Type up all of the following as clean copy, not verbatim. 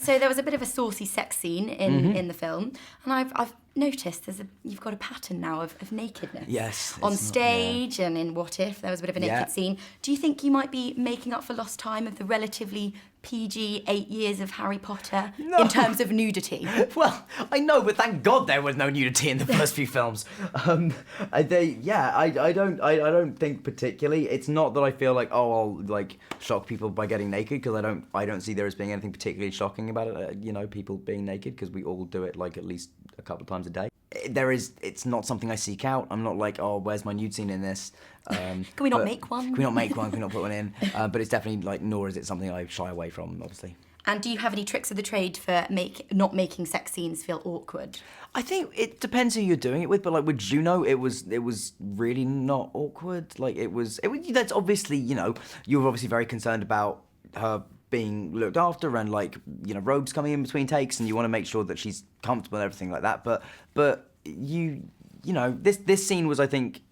So there was a bit of a saucy sex scene in the film, and I've noticed you've got a pattern now of nakedness. Yes. On stage and in What If, there was a bit of a naked scene. Do you think you might be making up for lost time of the relatively PG 8 years of Harry Potter in terms of nudity? Well, I know, but thank God there was no nudity in the first few films. I don't think particularly. It's not that I feel like, I'll like shock people by getting naked, because I don't see there as being anything particularly shocking about it. People being naked, because we all do it like at least a couple of times a day. It's not something I seek out. I'm not like, where's my nude scene in this? Can we not make one? Can we not make one? Can we not put one in? But it's definitely like, nor is it something I shy away from, obviously. And do you have any tricks of the trade for not making sex scenes feel awkward? I think it depends who you're doing it with, but like with Juno, it was really not awkward. Like it was that's obviously, you're obviously very concerned about her being looked after and like, robes coming in between takes, and you want to make sure that she's comfortable and everything like that. But this scene was, I think,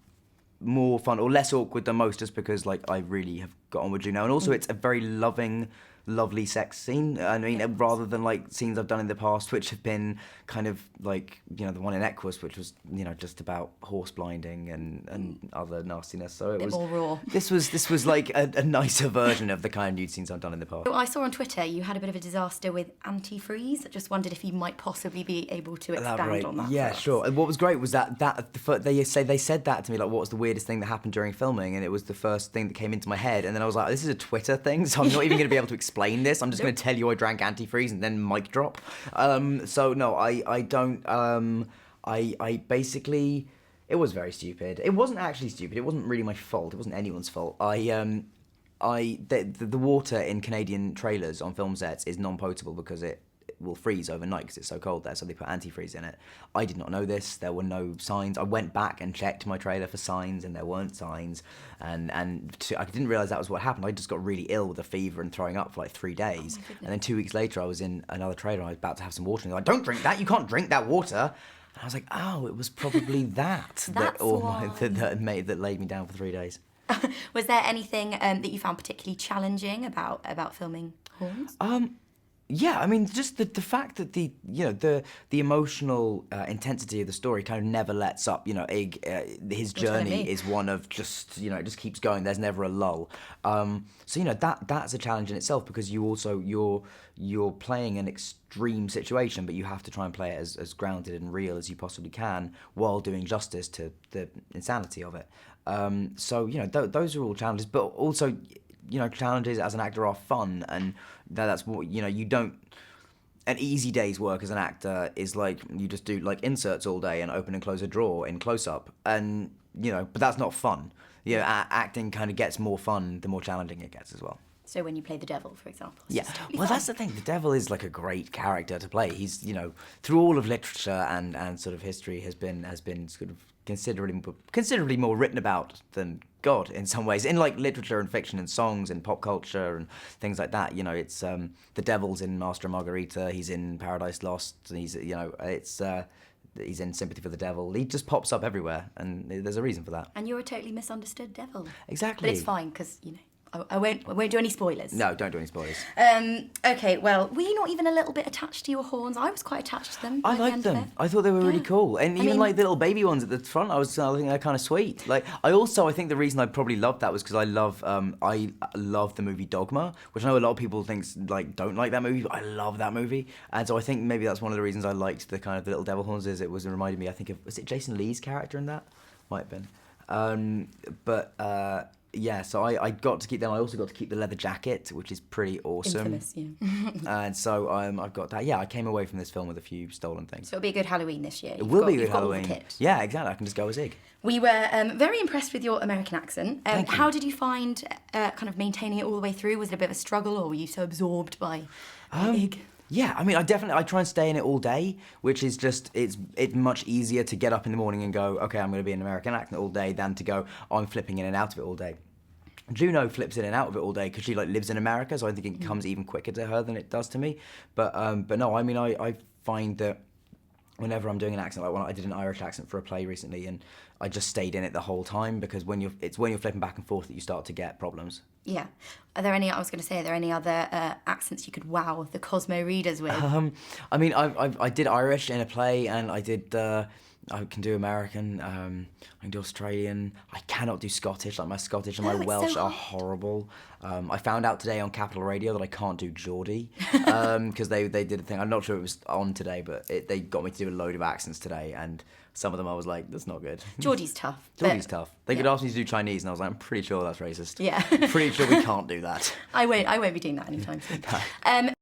more fun or less awkward than most, just because like I really have got on with Juno, and also it's a very lovely sex scene. I mean, rather than like scenes I've done in the past, which have been kind of like, the one in Equus, which was, just about horse blinding and other nastiness. So it was more raw. This was like a nicer version of the kind of nude scenes I've done in the past. I saw on Twitter you had a bit of a disaster with antifreeze. I just wondered if you might possibly be able to expand on that. Yeah, sure. And what was great was that they said that to me, like, what was the weirdest thing that happened during filming, and it was the first thing that came into my head, and then I was like, this is a Twitter thing, so I'm not even going to be able to explain this. I'm just going to tell you I drank antifreeze and then mic drop. So no, I don't. I basically, it was very stupid. It wasn't actually stupid. It wasn't really my fault. It wasn't anyone's fault. The water in Canadian trailers on film sets is non-potable because it will freeze overnight because it's so cold there, so they put antifreeze in it. I did not know this. There were no signs. I went back and checked my trailer for signs, and there weren't signs, and I didn't realise that was what happened. I just got really ill with a fever and throwing up for like 3 days, and then 2 weeks later I was in another trailer and I was about to have some water, and they're like, don't drink that, you can't drink that water. And I was like, it was probably that that laid me down for 3 days. Was there anything that you found particularly challenging about filming horns? Yeah, I mean, just the fact that the emotional intensity of the story kind of never lets up. Ig, his journey is one of just, it just keeps going. There's never a lull. So that's a challenge in itself, because you're playing an extreme situation, but you have to try and play it as grounded and real as you possibly can while doing justice to the insanity of it. So those are all challenges, but also, challenges as an actor are fun, and that's what, you don't... An easy day's work as an actor is like, you just do like inserts all day and open and close a drawer in close-up, and, but that's not fun. Acting kind of gets more fun the more challenging it gets as well. So when you play the devil, for example. Yeah, well, that's the thing. The devil is like a great character to play. He's, through all of literature and sort of history has been sort of considerably more written about than God in some ways, in like literature and fiction and songs and pop culture and things like that. It's the devil's in Master and Margarita. He's in Paradise Lost. And he's he's in Sympathy for the Devil. He just pops up everywhere, and there's a reason for that. And you're a totally misunderstood devil. Exactly. But it's fine, because I won't do any spoilers. No, don't do any spoilers. Okay, well, were you not even a little bit attached to your horns? I was quite attached to them. I liked them. I thought they were really cool. And even like the little baby ones at the front, I think they're kind of sweet. Like, I think the reason I probably loved that was because I love the movie Dogma, which I know a lot of people don't like that movie, but I love that movie. And so I think maybe that's one of the reasons I liked the kind of the little devil horns, is it reminded me, I think, was it Jason Lee's character in that? Might have been. Yeah, so I got to keep them. I also got to keep the leather jacket, which is pretty awesome. Infamous, yeah. And so I've got that. Yeah, I came away from this film with a few stolen things. So it'll be a good Halloween this year. It will be a good Halloween. Got all the kit. Yeah, exactly. I can just go as Ig. We were very impressed with your American accent. Thank you. How did you find kind of maintaining it all the way through? Was it a bit of a struggle, or were you so absorbed by Ig? Yeah, I mean, I try and stay in it all day, which is just, it's much easier to get up in the morning and go, okay, I'm going to be an American accent all day, than to go, I'm flipping in and out of it all day. Juno flips in and out of it all day because she lives in America, so I think it comes even quicker to her than it does to me. But no, I mean, I find that whenever I'm doing an accent, like when I did an Irish accent for a play recently, and I just stayed in it the whole time, because when you're flipping back and forth that you start to get problems. Yeah. Are there any other accents you could wow the Cosmo readers with? I mean, I did Irish in a play, and I did. I can do American. I can do Australian. I cannot do Scottish. Like my Scottish and my Welsh are horrible. I found out today on Capital Radio that I can't do Geordie because they did a thing. I'm not sure it was on today, but they got me to do a load of accents today, and some of them I was like, that's not good. Geordie's tough. Geordie's tough. They could ask me to do Chinese, and I was like, I'm pretty sure that's racist. Yeah. Pretty sure we can't do that. I won't be doing that anytime soon.